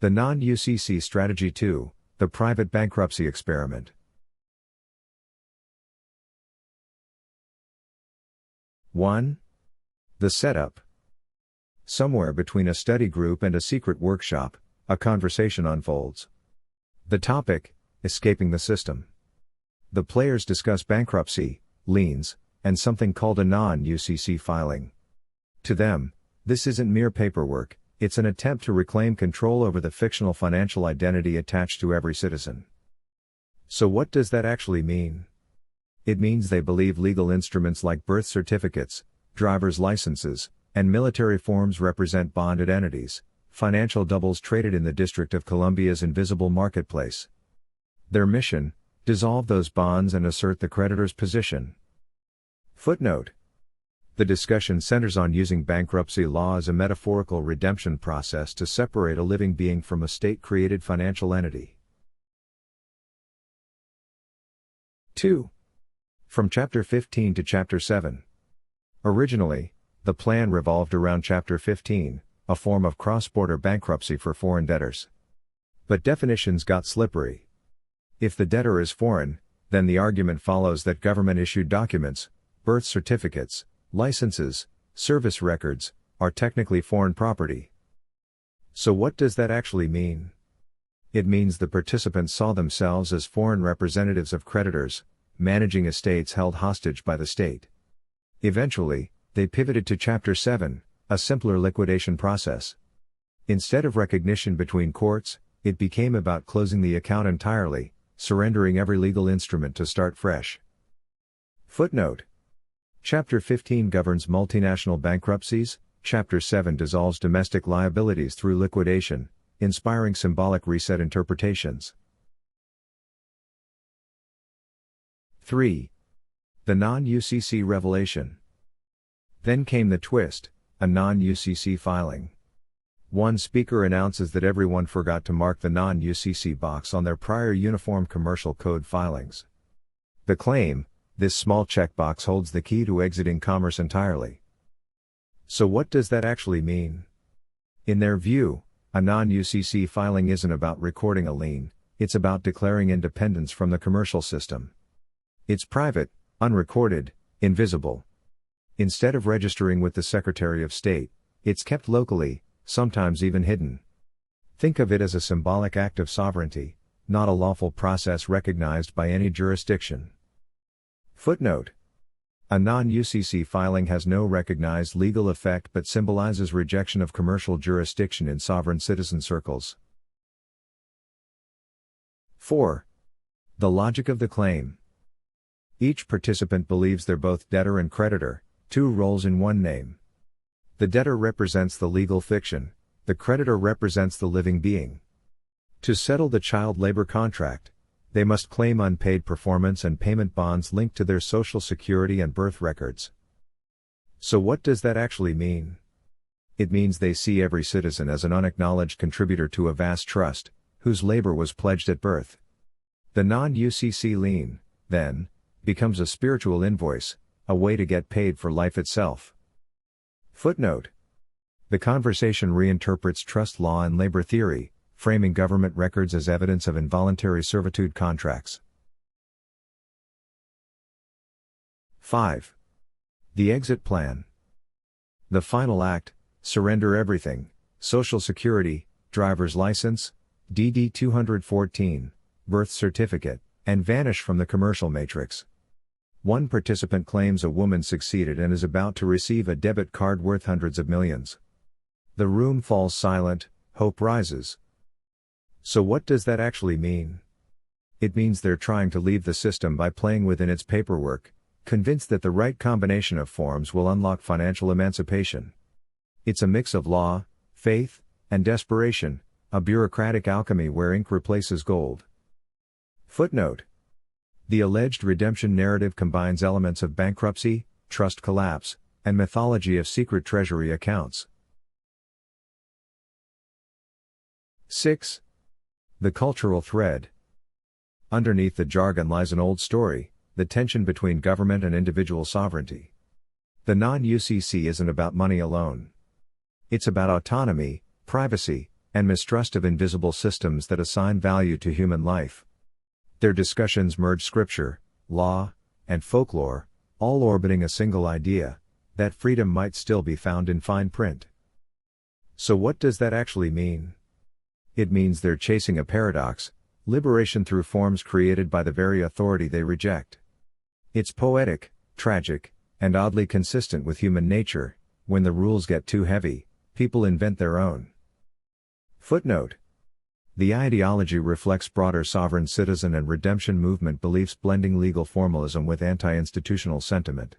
The non-UCC Strategy 2, the Private Bankruptcy Experiment. 1. The setup. Somewhere between a study group and a secret workshop, a conversation unfolds. The topic: escaping the system. The players discuss bankruptcy, liens, and something called a non-UCC filing. To them, this isn't mere paperwork, it's an attempt to reclaim control over the fictional financial identity attached to every citizen. So what does that actually mean? It means they believe legal instruments like birth certificates, driver's licenses, and military forms represent bonded entities, financial doubles traded in the District of Columbia's invisible marketplace. Their mission: dissolve those bonds and assert the creditor's position. Footnote: the discussion centers on using bankruptcy law as a metaphorical redemption process to separate a living being from a state-created financial entity. 2. From Chapter 15 to Chapter 7. Originally, the plan revolved around Chapter 15, a form of cross-border bankruptcy for foreign debtors. But definitions got slippery. If the debtor is foreign, then the argument follows that government-issued documents, birth certificates, licenses, service records, are technically foreign property. So what does that actually mean? It means the participants saw themselves as foreign representatives of creditors, managing estates held hostage by the state. Eventually, they pivoted to Chapter 7, a simpler liquidation process. Instead of recognition between courts, it became about closing the account entirely, surrendering every legal instrument to start fresh. Footnote: Chapter 15 governs multinational bankruptcies, Chapter 7 dissolves domestic liabilities through liquidation, inspiring symbolic reset interpretations. 3. The non-UCC revelation. Then came the twist: a non-UCC filing. One speaker announces that everyone forgot to mark the non-UCC box on their prior Uniform Commercial Code filings. The claim: this small checkbox holds the key to exiting commerce entirely. So what does that actually mean? In their view, a non-UCC filing isn't about recording a lien, it's about declaring independence from the commercial system. It's private, unrecorded, invisible. Instead of registering with the Secretary of State, it's kept locally, sometimes even hidden. Think of it as a symbolic act of sovereignty, not a lawful process recognized by any jurisdiction. Footnote: a non-UCC filing has no recognized legal effect but symbolizes rejection of commercial jurisdiction in sovereign citizen circles. 4. The logic of the claim. Each participant believes they're both debtor and creditor, two roles in one name. The debtor represents the legal fiction, the creditor represents the living being. To settle the child labor contract, they must claim unpaid performance and payment bonds linked to their Social Security and birth records. So what does that actually mean? It means they see every citizen as an unacknowledged contributor to a vast trust, whose labor was pledged at birth. The non-UCC lien, then, becomes a spiritual invoice, a way to get paid for life itself. Footnote: the conversation reinterprets trust law and labor theory, framing government records as evidence of involuntary servitude contracts. 5. The exit plan. The final act: surrender everything, Social Security, driver's license, DD 214, birth certificate, and vanish from the commercial matrix. One participant claims a woman succeeded and is about to receive a debit card worth hundreds of millions. The room falls silent, hope rises. So what does that actually mean? It means they're trying to leave the system by playing within its paperwork, convinced that the right combination of forms will unlock financial emancipation. It's a mix of law, faith, and desperation, a bureaucratic alchemy where ink replaces gold. Footnote: the alleged redemption narrative combines elements of bankruptcy, trust collapse, and mythology of secret treasury accounts. 6. The cultural thread. Underneath the jargon lies an old story, the tension between government and individual sovereignty. The non-UCC isn't about money alone. It's about autonomy, privacy, and mistrust of invisible systems that assign value to human life. Their discussions merge scripture, law, and folklore, all orbiting a single idea, that freedom might still be found in fine print. So what does that actually mean? It means they're chasing a paradox, liberation through forms created by the very authority they reject. It's poetic, tragic, and oddly consistent with human nature. When the rules get too heavy, people invent their own. Footnote. The ideology reflects broader sovereign citizen and redemption movement beliefs blending legal formalism with anti-institutional sentiment.